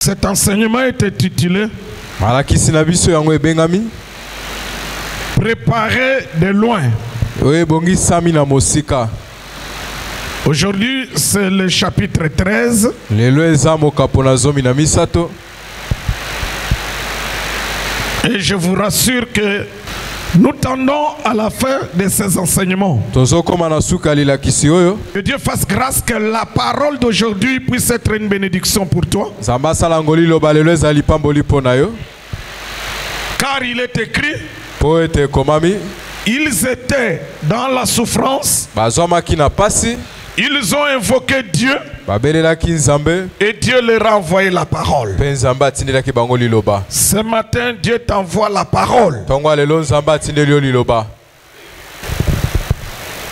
Cet enseignement était titulé Préparer de loin. Aujourd'hui, c'est le chapitre 13. Et je vous rassure que nous tendons à la fin de ces enseignements. Que Dieu fasse grâce que la parole d'aujourd'hui puisse être une bénédiction pour toi. Car il est écrit, ils étaient dans la souffrance. Ils ont invoqué Dieu et Dieu leur a envoyé la parole. Ce matin, Dieu t'envoie la parole.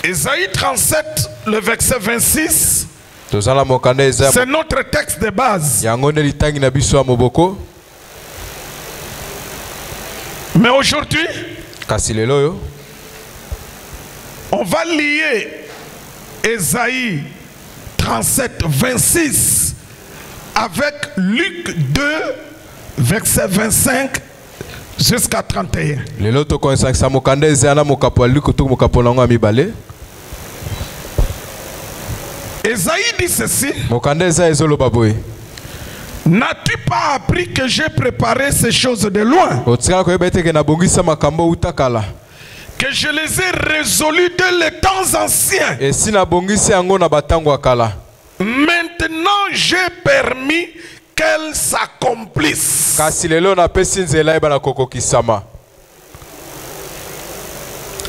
Ésaïe 37, le verset 26, c'est notre texte de base. Mais aujourd'hui, on va lier Ésaïe 37, 26 avec Luc 2, verset 25 jusqu'à 31. Ésaïe dit ceci. N'as-tu pas appris que j'ai préparé ces choses de loin? Que je les ai résolues dès les temps anciens. Maintenant j'ai permis qu'elles s'accomplissent.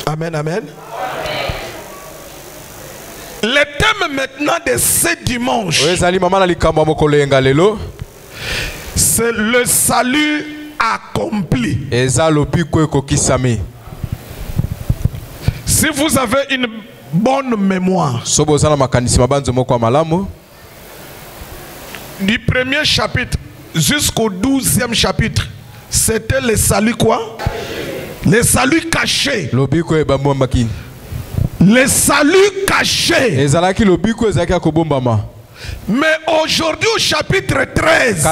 Amen, amen. Le thème maintenant de ce dimanche, c'est le salut accompli. Si vous avez une bonne mémoire, du premier chapitre jusqu'au 12e chapitre, c'était le salut quoi? Le salut caché. Le salut caché. Mais aujourd'hui au chapitre 13,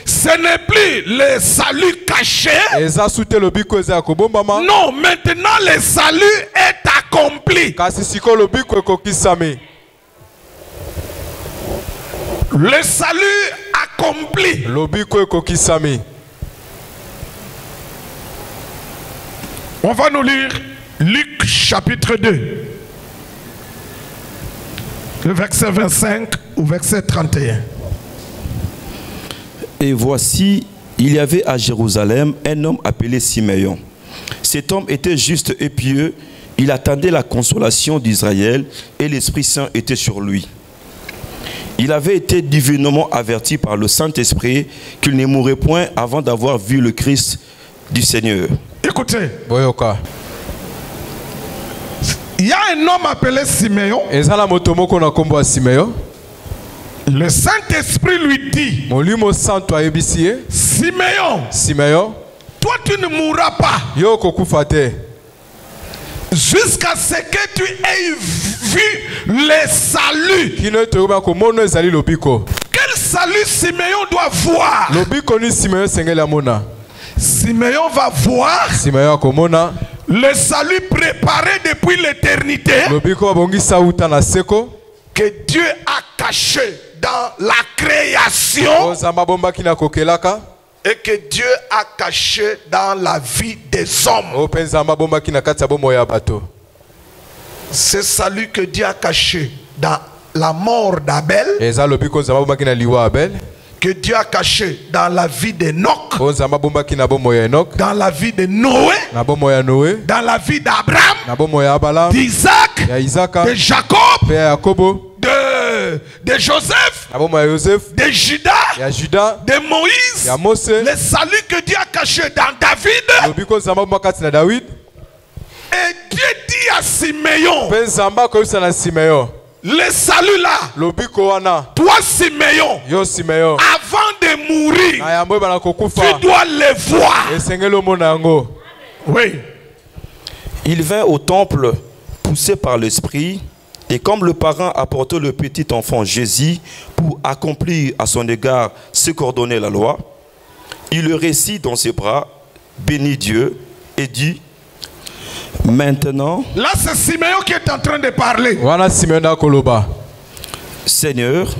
ce n'est plus le salut caché. Non, maintenant le salut est accompli. Le salut accompli. On va nous lire Luc chapitre 2. Le verset 25 ou verset 31. Et voici, il y avait à Jérusalem un homme appelé Siméon. Cet homme était juste et pieux. Il attendait la consolation d'Israël et l'Esprit Saint était sur lui. Il avait été divinement averti par le Saint-Esprit qu'il ne mourrait point avant d'avoir vu le Christ du Seigneur. Écoutez. Il y a un homme appelé Siméon. Le Saint-Esprit lui dit, Siméon, toi tu ne mourras pas jusqu'à ce que tu aies vu le salut. Quel salut Siméon doit voir? Siméon va voir le salut préparé depuis l'éternité que Dieu a caché dans la création et que Dieu a caché dans la vie des hommes. Ce salut que Dieu a caché dans la mort d'Abel, que Dieu a caché dans la vie d'Enoch, dans la vie de Noé, dans la vie d'Abraham, d'Isaac, de Jacob, de Joseph, de Judas, de Moïse. Le salut que Dieu a caché dans David. Et Dieu dit à Siméon, le salut là, toi Siméon, avant de mourir, tu dois le voir. Oui. Il vint au temple poussé par l'Esprit Et comme le parent apportait le petit enfant Jésus pour accomplir à son égard ce qu'ordonnait la loi, il le récit dans ses bras, bénit Dieu et dit: maintenant, là c'est Siméon qui est en train de parler. Voilà Siméon Koloba. Seigneur,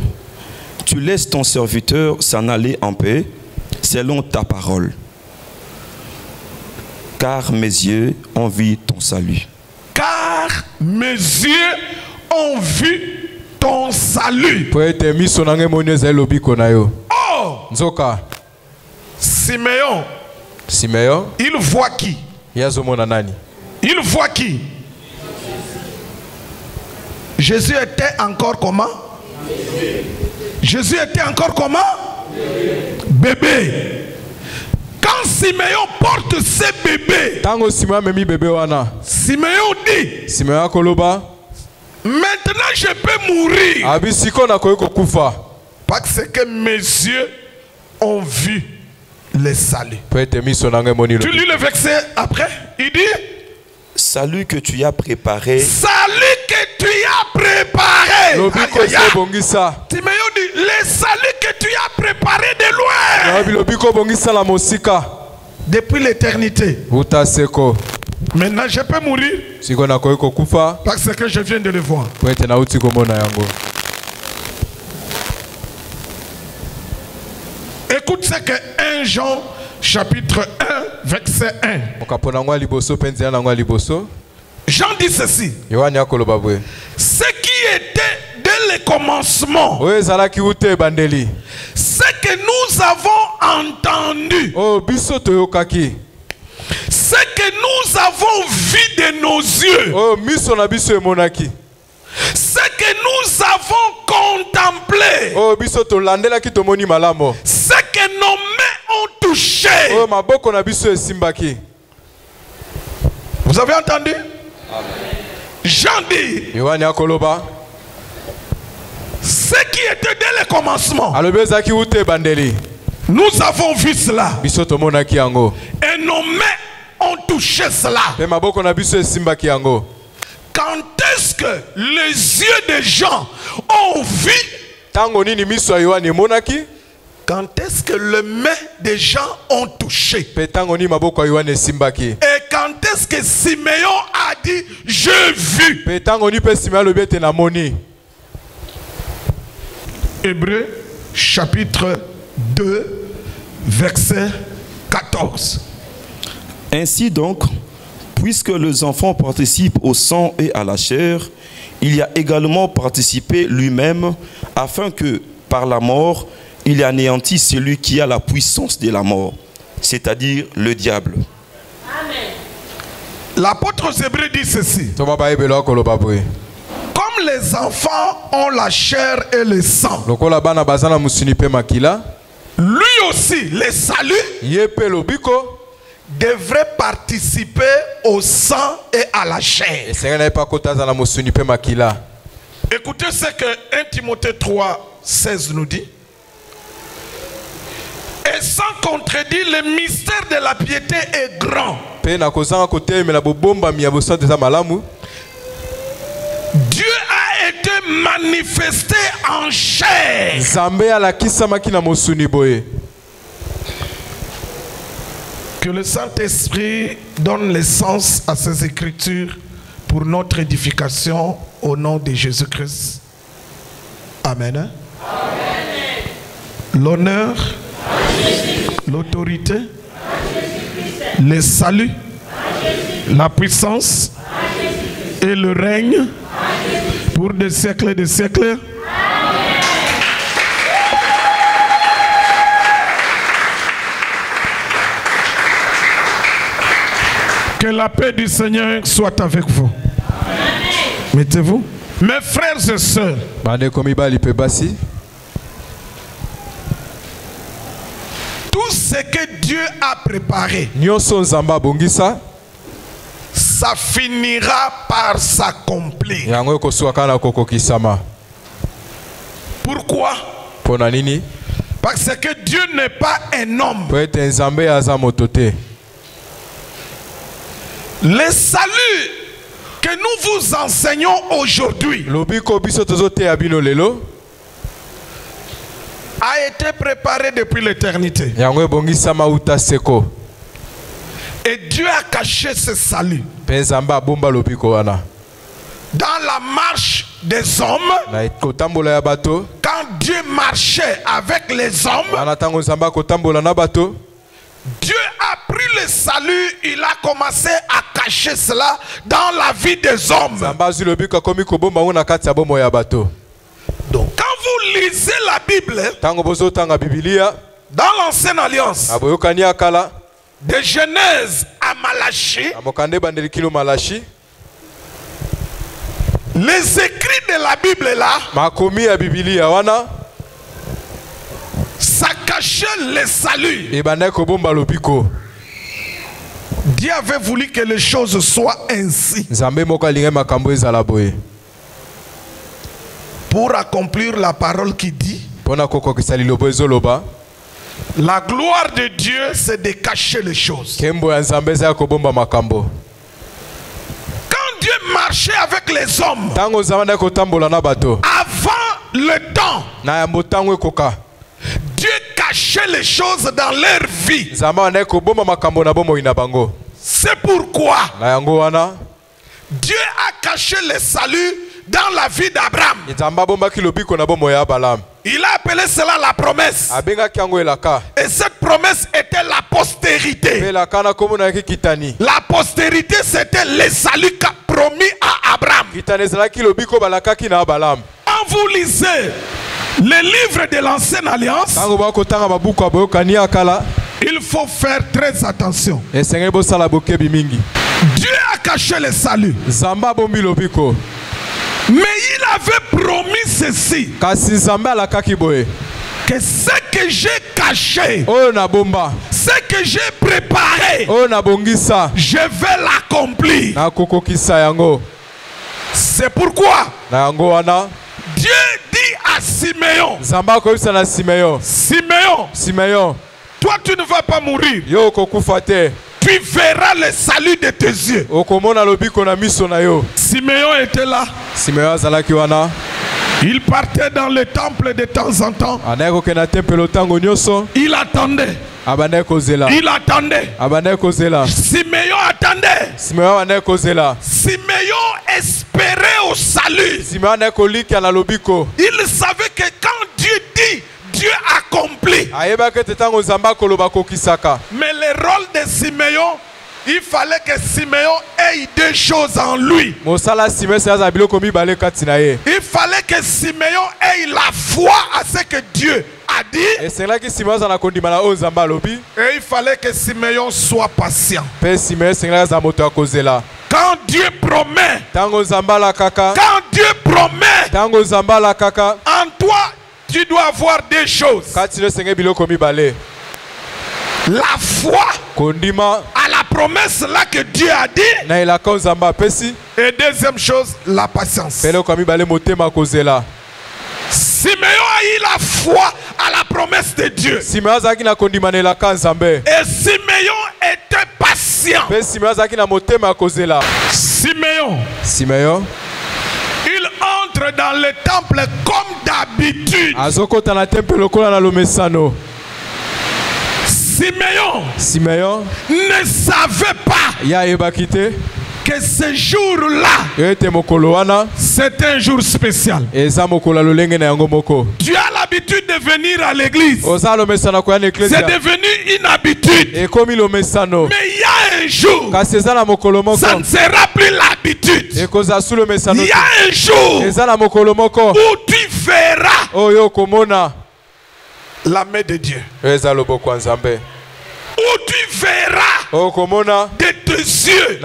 tu laisses ton serviteur s'en aller en paix selon ta parole, car mes yeux ont vu ton salut. Car mes yeux ont vu ton salut. Oh, Nzoka. Siméon. Siméon. Il voit qui? Il voit qui? Jésus était encore comment? Jésus était encore comment? Bébé. Quand Siméon porte ses bébés, Siméon dit: Siméon Koloba, maintenant je peux mourir parce que mes yeux ont vu le salut. Tu lis le verset après, il dit: salut que tu as préparé. Salut que tu as préparé. Siméon dit: le salut que tu as préparé de loin. Depuis l'éternité. Maintenant je peux mourir parce que je viens de le voir. Écoute ce que 1 Jean chapitre 1 verset 1. Jean dit ceci: ce qui était dès le commencement, ce que nous avons entendu, ce que nous avons vu de nos yeux, ce que nous avons contemplé, ce que nos mains ont touché. Vous avez entendu? Jean dit: ce qui était dès le commencement, nous avons vu cela et nos mains ont touché cela. Quand est-ce que les yeux des gens ont vu? Quand est-ce que les mains des gens ont touché? Et quand est-ce que Siméon a dit: j'ai vu? Hébreux chapitre 2 verset 14. Ainsi donc, puisque les enfants participent au sang et à la chair, il y a également participé lui-même, afin que, par la mort, il anéantisse celui qui a la puissance de la mort, c'est-à-dire le diable. Amen. L'apôtre aux Hébreux dit ceci: comme les enfants ont la chair et le sang, lui aussi, le salut devrait participer au sang et à la chair. Écoutez ce que 1 Timothée 3, 16 nous dit. Et sans contredit, le mystère de la piété est grand. Dieu a été manifesté en chair. Que le Saint-Esprit donne le sens à ces écritures pour notre édification au nom de Jésus-Christ. Amen. Amen. L'honneur, l'autorité, le salut, la puissance et le règne pour des siècles et des siècles. Que la paix du Seigneur soit avec vous. Mettez-vous. Mes frères et sœurs, tout ce que Dieu a préparé, ça finira par s'accomplir. Pourquoi? Parce que Dieu n'est pas un homme. Le salut que nous vous enseignons aujourd'hui a été préparé depuis l'éternité. Et Dieu a caché ce salut dans la marche des hommes. Quand Dieu marchait avec les hommes, Dieu a pris le salut, il a commencé à cacher cela dans la vie des hommes. Donc quand vous lisez la Bible, dans l'Ancienne Alliance, de Genèse à Malachie, les écrits de la Bible là, ça cachait le salut. Dieu avait voulu que les choses soient ainsi pour accomplir la parole qui dit: la gloire de Dieu, c'est de cacher les choses. Quand Dieu marchait avec les hommes, avant le temps, Dieu cachait les choses dans leur vie. C'est pourquoi Dieu a caché le salut dans la vie d'Abraham. Il a appelé cela la promesse. Et cette promesse était la postérité. La postérité, c'était le salut promis à Abraham. Quand vous lisez les livres de l'Ancienne Alliance, il faut faire très attention. Dieu a caché le salut, mais il avait promis ceci, que ce que j'ai caché, ce que j'ai préparé, je vais l'accomplir. C'est pourquoi Dieu dit à Siméon: Siméon, toi tu ne vas pas mourir. Tu verras le salut de tes yeux. Siméon était là. Il partait dans le temple de temps en temps. Il attendait. Il attendait. Siméon attendait. Siméon espérait au salut. Il savait que quand Dieu dit, Dieu accomplit. Mais le rôle de Siméon, il fallait que Siméon ait deux choses en lui. Il fallait que Siméon ait la foi à ce que Dieu a dit. Et il fallait que Siméon soit patient. Quand Dieu promet, en toi, tu dois avoir deux choses. La foi à la promesse là que Dieu a dit. Et deuxième chose, la patience. Siméon a eu la foi à la promesse de Dieu. Et Siméon était patient. Siméon, il entre dans le temple comme d'habitude. Siméon ne savait pas que ce jour-là, c'est un jour spécial. Tu as l'habitude de venir à l'église. C'est devenu une habitude. Mais il y a un jour, ça ne sera plus l'habitude. Il y a un jour où tu verras la main de Dieu. Où tu verras de tes yeux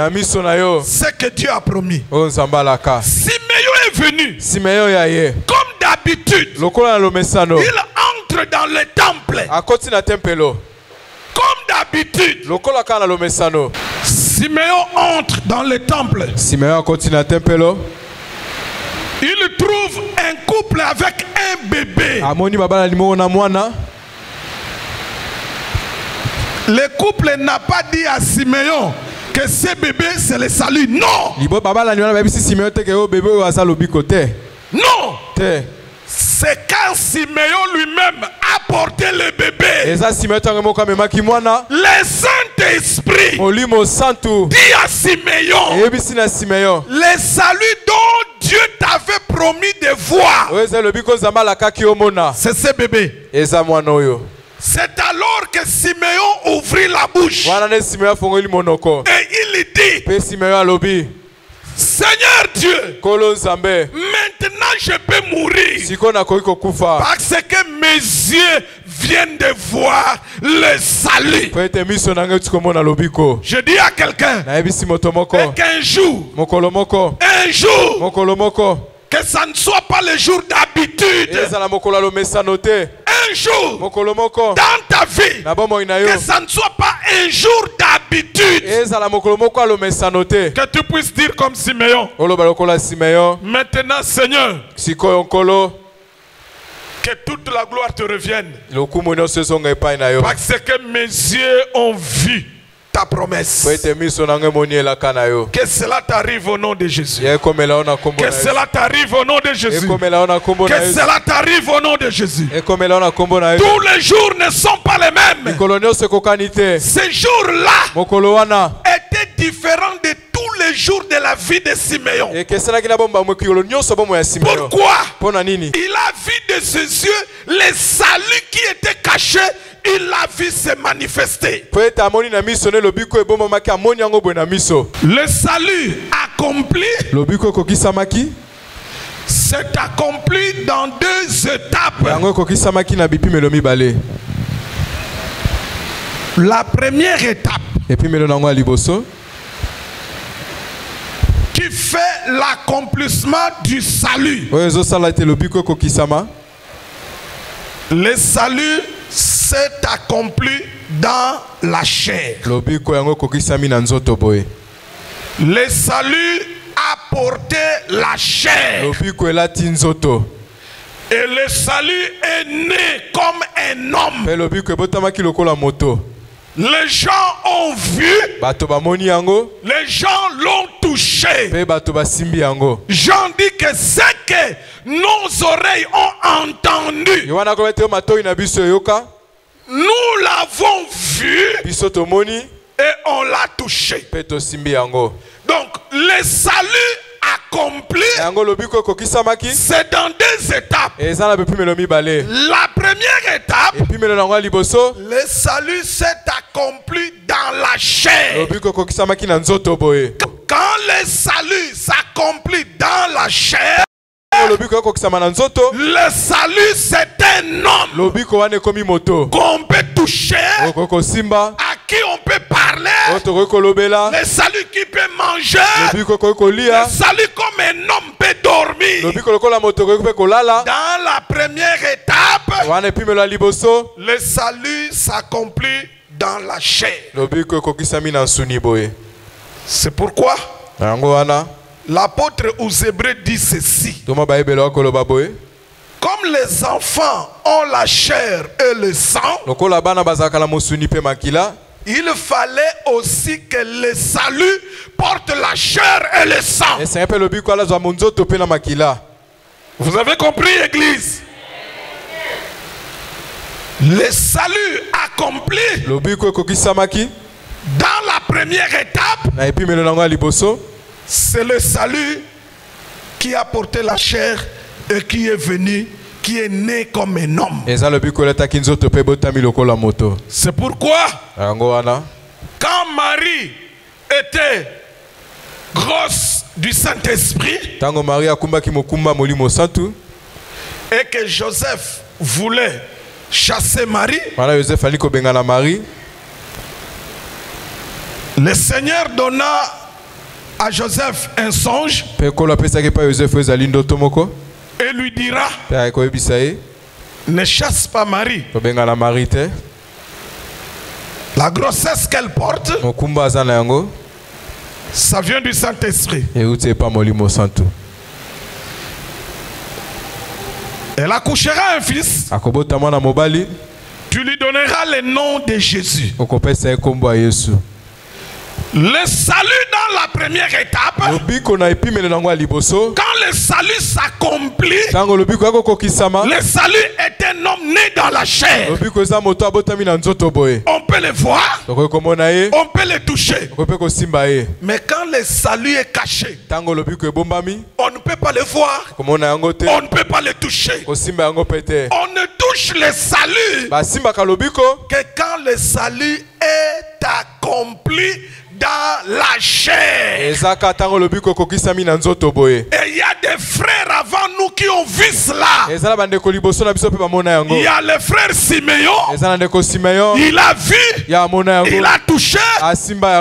ce que Dieu a promis. Siméon est venu. Comme d'habitude, il entre dans le temple. Comme d'habitude, Siméon entre dans le temple. Il trouve un couple avec un bébé. Le couple n'a pas dit à Siméon que ce bébé c'est le salut. Non. Non. C'est quand Siméon lui-même a porté le bébé. Le Saint-Esprit dit à Siméon, le salut dont Dieu t'avait promis de voir, c'est ce bébé. C'est alors que Siméon ouvrit la bouche et il dit, Seigneur Dieu, maintenant je peux mourir parce que mes yeux viennent de voir le salut. Je dis à quelqu'un qu'un jour, que ça ne soit pas le jour d'habitude, un jour dans ta vie, que ça ne soit pas un jour d'habitude, que tu puisses dire comme Siméon, maintenant Seigneur, que toute la gloire te revienne, parce que mes yeux ont vu ta promesse. Que cela t'arrive au nom de Jésus. Que cela t'arrive au nom de Jésus. Que cela t'arrive au nom de Jésus. Tous les jours ne sont pas les mêmes. Ces jours-là étaient différents de tous les jours de la vie de Siméon. Pourquoi? Il a vu de ses yeux les saluts qui étaient cachés. Il l'a vu se manifester. Le salut accompli s'est accompli dans 2 étapes. La première étape qui fait l'accomplissement du salut. Le salut s'est accompli dans la chair. Le salut a porté la chair. Et le salut est né comme un homme. Les gens ont vu. Les gens l'ont touché. Jean dit que ce que nos oreilles ont entendu, nous l'avons vu et on l'a touché. Donc le salut accompli, c'est dans 2 étapes. La première étape, le salut s'est accompli dans la chair. Quand le salut s'accomplit dans la chair, le salut c'est un homme qu'on peut toucher, à qui on peut parler, le salut qui peut manger, le salut comme un homme peut dormir. Dans la première étape, le salut s'accomplit dans la chair. C'est pourquoi l'apôtre aux Hébreux dit ceci: comme les enfants ont la chair et le sang, il fallait aussi que le salut porte la chair et le sang. Vous avez compris, Église? Le salut accompli dans la première étape, c'est le salut qui a porté la chair et qui est venu, qui est né comme un homme. C'est pourquoi quand Marie était grosse du Saint-Esprit et que Joseph voulait chasser Marie, le Seigneur donna à Joseph un songe et lui dira: ne chasse pas Marie. La grossesse qu'elle porte, ça vient du Saint-Esprit. Elle accouchera un fils. Tu lui donneras le nom de Jésus. Le salut dans la première étape, quand le salut s'accomplit, le salut est un homme né dans la chair. On peut le voir, on peut le toucher. Mais quand le salut est caché, on ne peut pas le voir, on ne peut pas le toucher. On ne touche le salut que quand le salut est accompli dans la chair. Et il y a des frères avant nous qui ont vu cela. Il y a le frère Siméon. Il a vu. Il a touché.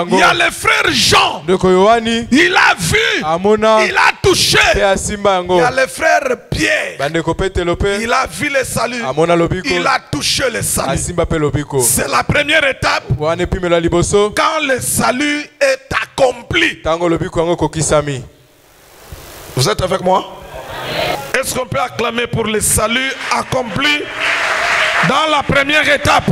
Il y a le frère Jean. Il a vu. Il a touché. Il y a le frère Pierre. Il a vu le salut. Il a touché le salut. C'est la première étape. Quand le salut est accompli. Vous êtes avec moi? Est-ce qu'on peut acclamer pour le salut accompli dans la première étape?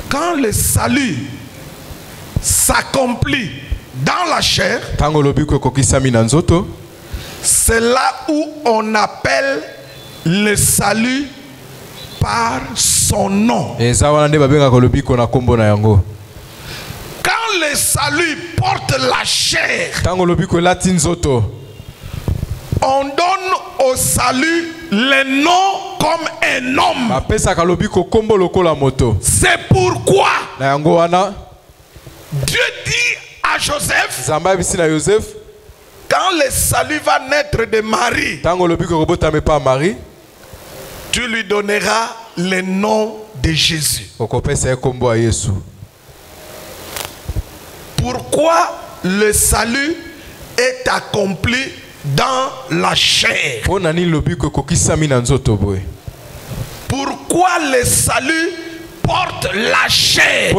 Quand le salut s'accomplit dans la chair, c'est là où on appelle le salut par son nom. Quand le salut porte la chair, on donne au salut le nom comme un homme. C'est pourquoi Dieu dit à Joseph, quand le salut va naître de Marie, tu lui donneras le nom de Jésus. Pourquoi le salut est accompli dans la chair? Pourquoi le salut porte la chair?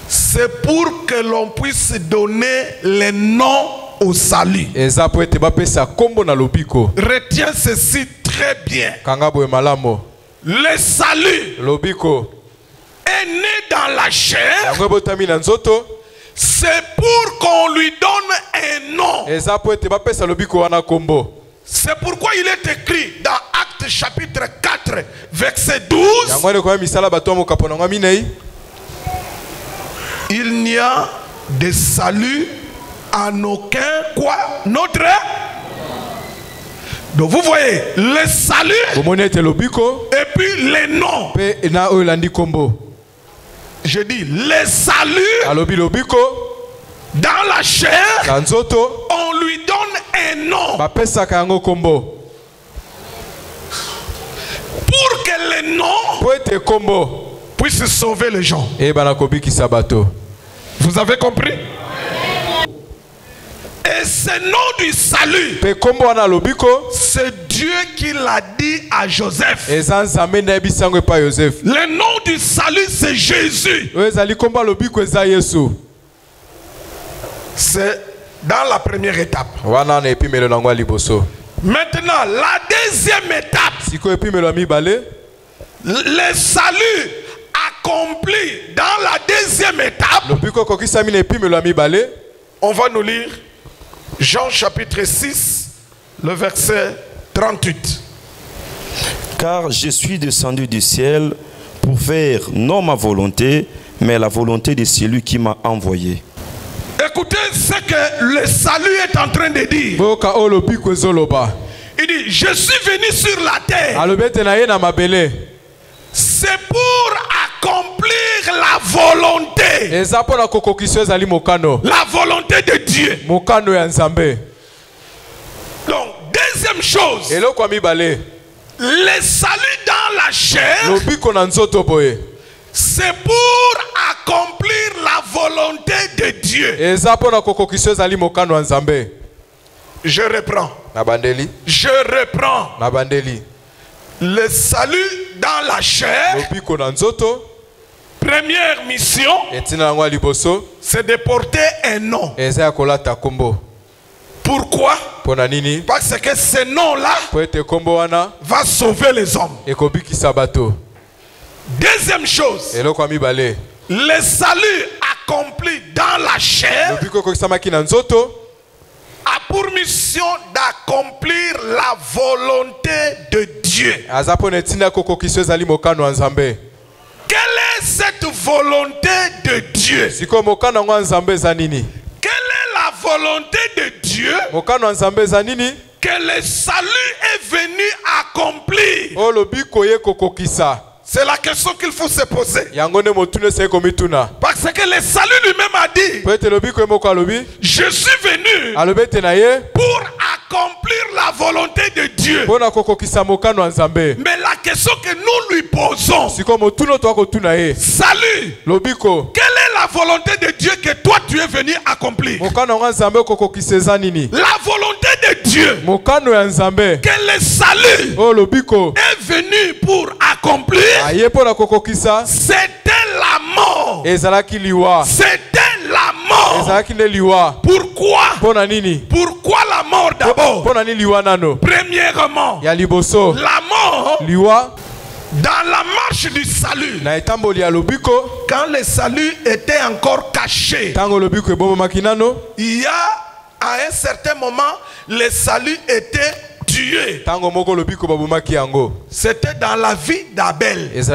C'est pour que l'on puisse donner le nom au salut. Retiens ceci très bien. Le salut est né dans la chair. C'est pour qu'on lui donne un nom. C'est pourquoi il est écrit dans Actes chapitre 4 verset 12. Il n'y a de salut en aucun quoi? Notre. Donc vous voyez le salut et puis les noms. Je dis le salut dans la chair, on lui donne un nom pour que le nom puisse sauver les gens. Vous avez compris? Et ce nom du salut, c'est Dieu qui l'a dit à Joseph. Le nom du salut, c'est Jésus. C'est dans la première étape. Maintenant, la deuxième étape, le salut accompli dans la deuxième étape. On va nous lire Jean chapitre 6, le verset 38. Car je suis descendu du ciel pour faire non ma volonté, mais la volonté de celui qui m'a envoyé. Écoutez ce que le salut est en train de dire. Il dit, je suis venu sur la terre. C'est pour accomplir la volonté. La volonté de Dieu. Donc, deuxième chose. Le salut dans la chair, c'est pour accomplir la volonté de Dieu. Je reprends. Je reprends. Le salut dans la chair, première mission, c'est de porter un nom. Pourquoi? Parce que ce nom-là va sauver les hommes. Deuxième chose, le salut accompli dans la chair a pour mission d'accomplir la volonté de Dieu. Quelle est cette volonté de Dieu? Quelle est la volonté de Dieu que le salut est venu accomplir? C'est la question qu'il faut se poser. Parce que le salut lui-même a dit, je suis venu pour accomplir la volonté de Dieu. Mais la question que nous lui posons, salut, quelle est la volonté de Dieu que toi tu es venu accomplir? La volonté de Dieu que le salut est venu pour accomplir, c'était la mort. C'était la mort. Pourquoi? Pourquoi la mort d'abord? Premièrement, la mort dans la marche du salut. Quand le salut était encore caché, il y a à un certain moment, le salut était tué. C'était dans la vie d'Abel. Comme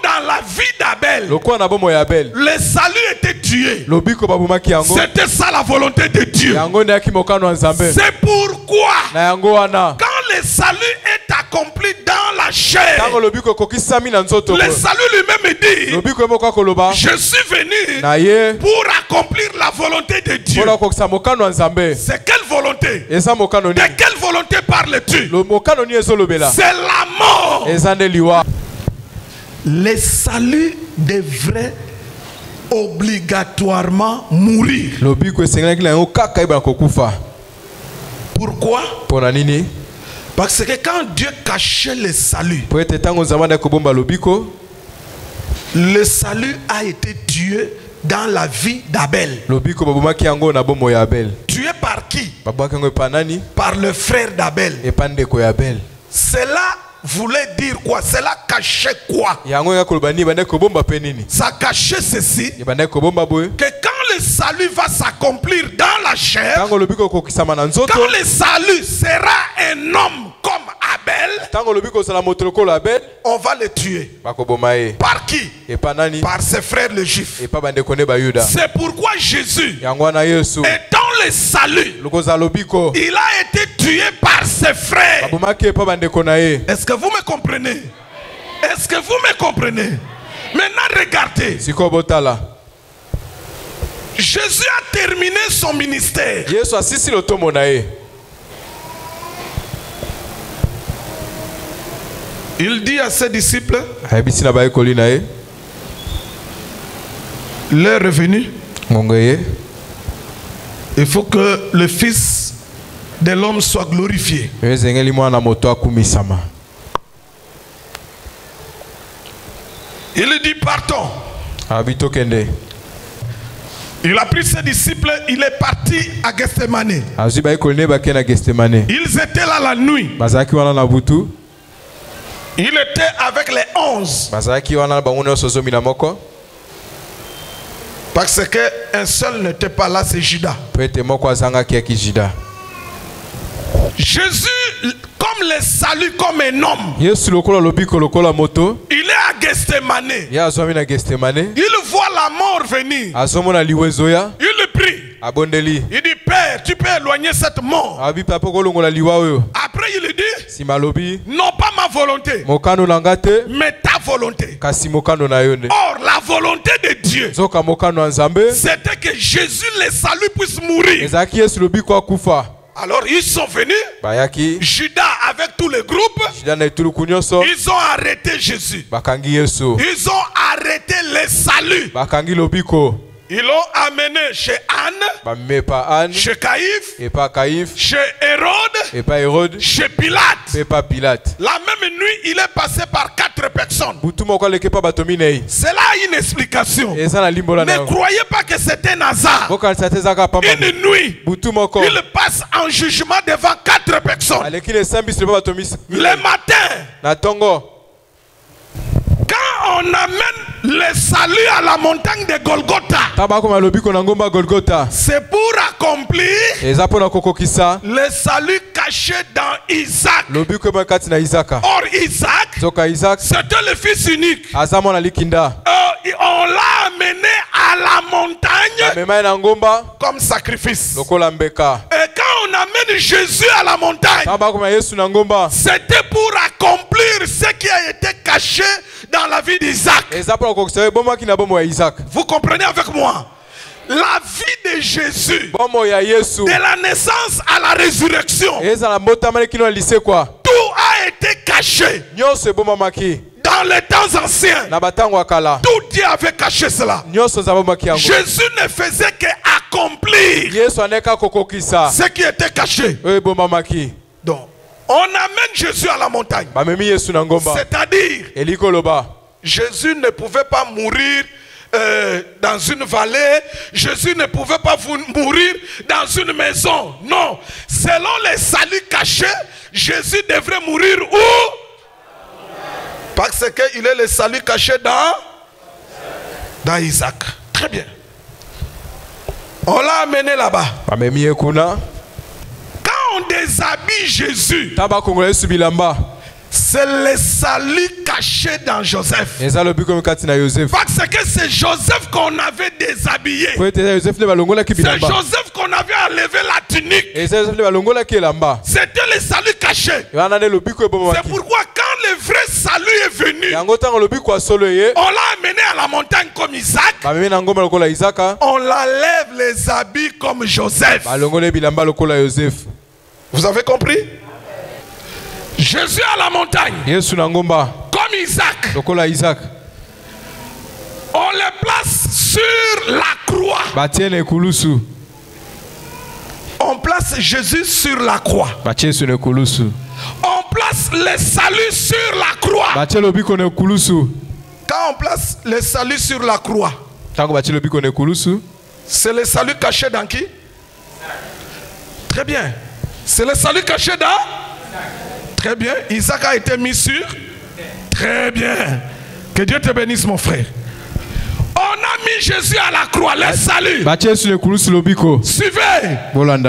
dans la vie d'Abel, le salut était tué. C'était ça la volonté de Dieu. C'est pourquoi quand le salut est accompli dans la chair, le salut lui-même dit, je suis venu pour accomplir la volonté de Dieu. C'est quelle volonté? De quelle volonté parles-tu? C'est la mort. Le salut devrait obligatoirement mourir. Pourquoi? Parce que quand Dieu cachait le salut, le salut a été tué dans la vie d'Abel. Tué par qui? Par le frère d'Abel. Cela voulait dire quoi? Cela cachait quoi? Ça cachait ceci, que quand le salut va s'accomplir dans la chair, quand le salut sera un homme comme Abel, on va le tuer. Par qui? Par ses frères les Juifs. C'est pourquoi Jésus, étant le salut, il a été tué par ses frères. Est-ce que vous me comprenez? Est-ce que vous me comprenez? Maintenant regardez. Jésus a terminé son ministère. Il dit à ses disciples, l'heure est venue. Il faut que le Fils de l'homme soit glorifié. Il dit partons. Il a pris ses disciples, il est parti à Gethsemane. Ils étaient là la nuit. Il était avec les 11. Parce qu'un seul n'était pas là, c'est Judas. Jésus, comme le salut, comme un homme, il est à Gethsemane. Il voit la mort venir. Il le prie. Il dit, Père, tu peux éloigner cette mort. Après il dit, non pas ma volonté, mais ta volonté. Or la volonté de Dieu, c'était que Jésus le salut puisse mourir. Alors ils sont venus, Judas avec tout le groupe, ils ont arrêté Jésus. Ils ont arrêté le salut. Ils l'ont amené chez Anne, chez Caïphe, chez Hérode, chez Pilate. La même nuit, il est passé par 4 personnes. C'est là une explication. Ne croyez pas que c'était un hasard. Une nuit, il passe en jugement devant 4 personnes. Le matin, quand on amène le salut à la montagne de Golgotha, c'est pour accomplir le salut caché dans Isaac. Or Isaac, c'était le fils unique. On l'a amené à la montagne comme sacrifice. Et quand on amène Jésus à la montagne, c'était pour accomplir ce qui a été caché dans la vie d'Isaac. Vous comprenez avec moi? La vie de Jésus, de la naissance à la résurrection, tout a été caché. Dans les temps anciens, tout Dieu avait caché cela. Jésus ne faisait qu'accomplir ce qui était caché. Donc, on amène Jésus à la montagne. C'est-à-dire, Jésus ne pouvait pas mourir dans une vallée. Jésus ne pouvait pas mourir dans une maison. Non. Selon les saluts cachés, Jésus devrait mourir où? Parce qu'il est le salut caché dans Isaac. Très bien. On l'a amené là-bas. Quand on déshabille Jésus, c'est le salut caché dans Joseph. Parce que c'est Joseph qu'on avait déshabillé. C'est Joseph qu'on avait enlevé la tunique. C'était le salut caché. C'est pourquoi quand le vrai salut est venu, on l'a amené à la montagne comme Isaac. On l'enlève les habits comme Joseph. Vous avez compris? Jésus à la montagne, comme Isaac, on le place sur la croix. On place Jésus sur la croix. On place le salut sur la croix. Quand on place le salut sur la croix, c'est le salut caché dans qui? Très bien. C'est le salut caché dans? Très bien. Isaac a été mis sur? Très bien. Que Dieu te bénisse, mon frère. On a mis Jésus à la croix, le salut. Suivez.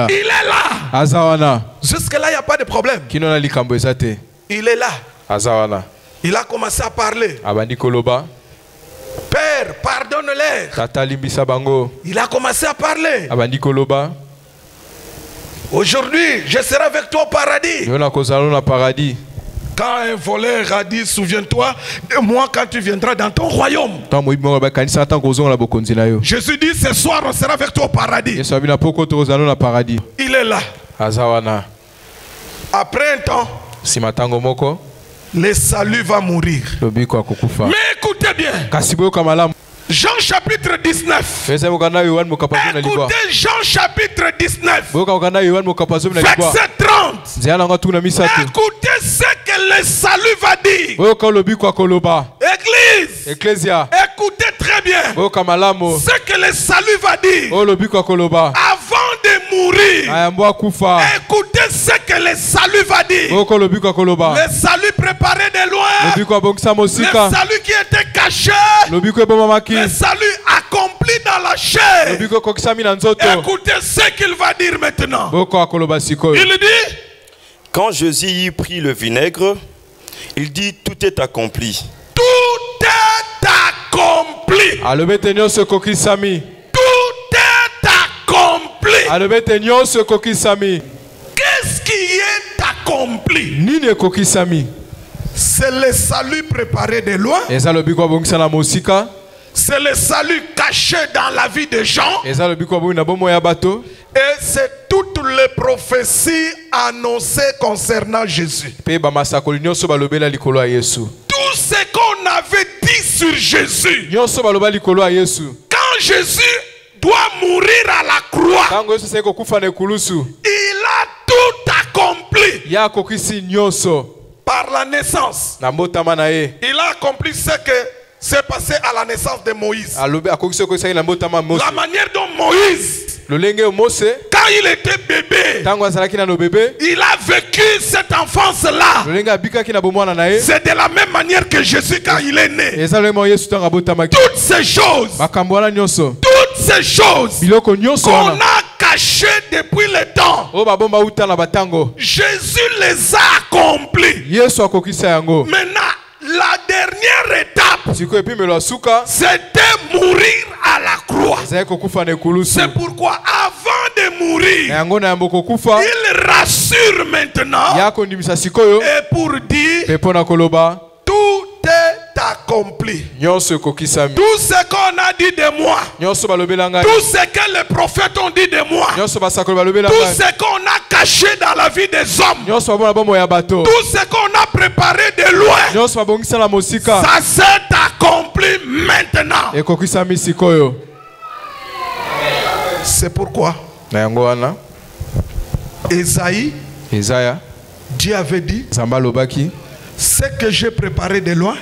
Il est là. Jusque-là, il n'y a pas de problème. Il est là. Il a commencé à parler. Père, pardonne-les. Il a commencé à parler. Aujourd'hui, je serai avec toi au paradis. Quand un voleur a dit, souviens-toi de moi quand tu viendras dans ton royaume. Jésus dit, ce soir on sera avec toi au paradis. Il est là. Après un temps, le salut va mourir. Mais écoutez bien. Jean chapitre 19. Écoutez Jean chapitre 19. Verset 30. Écoutez ce que le salut va dire. Église. Écoutez très bien. Ce que le salut va dire. Avant de mourir. Écoutez ce que le salut va dire. Le salut préparé de loin. Le salut qui était caché. Le salut accompli dans la chair. Écoutez ce qu'il va dire maintenant. Il dit, quand Jésus y prit le vinaigre, il dit, tout est accompli. Tout est accompli. Tout est accompli. Qu'est-ce qui est accompli? C'est le salut préparé de loin. C'est le salut caché dans la vie des gens. Et c'est toutes les prophéties annoncées concernant Jésus. Tout ce qu'on avait dit sur Jésus. Quand Jésus doit mourir à la croix, il a tout accompli par la naissance. Il a accompli ce que s'est passé à la naissance de Moïse. La manière dont Moïse, quand il était bébé, il a vécu cette enfance-là. C'est de la même manière que Jésus quand il est né. Toutes ces choses qu'on a cachées depuis le temps, Jésus les a accomplies. Maintenant, la dernière étape, c'était mourir à la croix. C'est pourquoi avant de mourir, il rassure maintenant et pour dire tout est accompli. Tout ce qu'on a dit de moi, tout ce que les prophètes ont dit de moi, tout ce qu'on a caché dans la vie des hommes, tout ce qu'on a préparé de loin, ça s'est accompli maintenant. C'est pourquoi Esaïe, Dieu avait dit, ce que j'ai préparé de loin,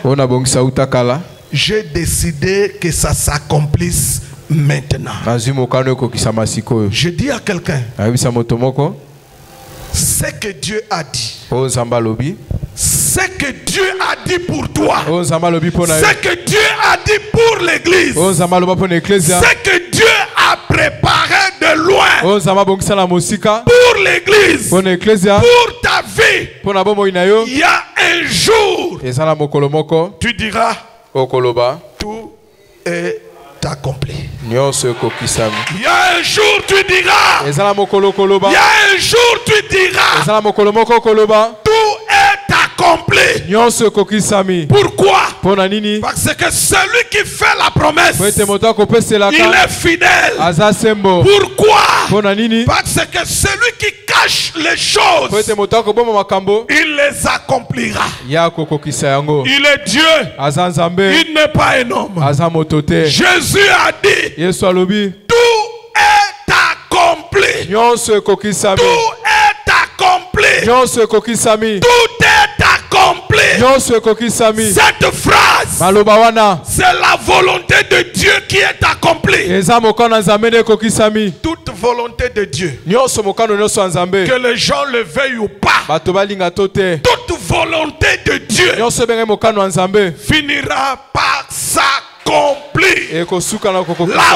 j'ai décidé que ça s'accomplisse maintenant. Je dis à quelqu'un, ce que Dieu a dit, ce que Dieu a dit pour toi, ce que Dieu a dit pour l'église, ce que Dieu a préparé de loin pour l'église, pour ta vie, il y a un jour tu diras tout est accompli. Il y a un jour tu diras, il y a un jour tu diras tout est accompli. Pourquoi? Parce que celui qui fait la promesse, il est fidèle. Pourquoi? Parce que celui qui cache les choses, il les accomplira. Il est Dieu, il n'est pas un homme. Jésus a dit tout est accompli. Tout est accompli. Tout est accompli. Cette phrase, c'est la volonté de Dieu qui est accomplie. Toute volonté de Dieu, que les gens le veuillent ou pas, toute volonté de Dieu finira par s'accomplir. La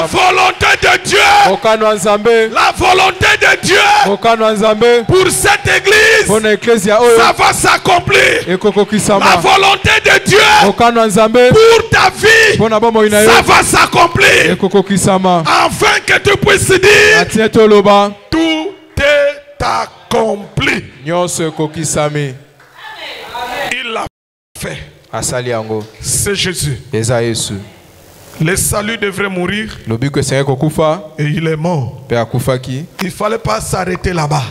volonté de Dieu, la volonté de Dieu pour cette église, ça va s'accomplir. La volonté de Dieu pour ta vie, ça va s'accomplir. Afin que tu puisses dire tout est accompli. Il l'a fait. C'est Jésus. Le salut devrait mourir et il est mort. Il ne fallait pas s'arrêter là-bas.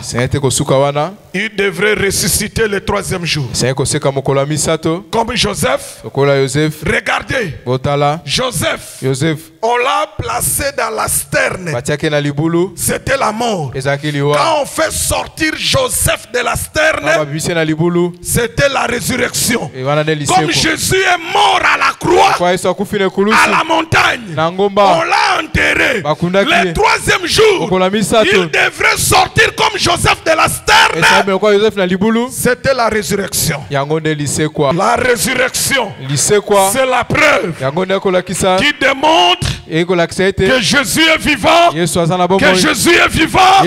Il devrait ressusciter le troisième jour. Comme Joseph. Regardez. Joseph. On l'a placé dans la sterne. C'était la mort. Quand on fait sortir Joseph de la sterne, c'était la résurrection. Comme Jésus est mort à la croix, à la montagne, on l'a enterré. Le troisième jour, il devrait sortir comme Joseph de la sterne. C'était la résurrection. La résurrection, c'est la preuve qui démontre que Jésus est vivant. Que Jésus est vivant.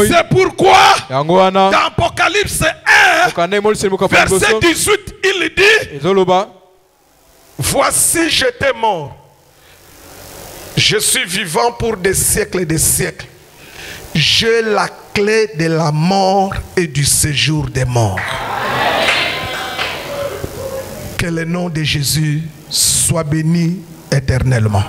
C'est pourquoi dans Apocalypse 1, verset 18, il dit: voici, j'étais mort. Je suis vivant pour des siècles et des siècles. J'ai la clé de la mort et du séjour des morts. Que le nom de Jésus soit béni éternellement.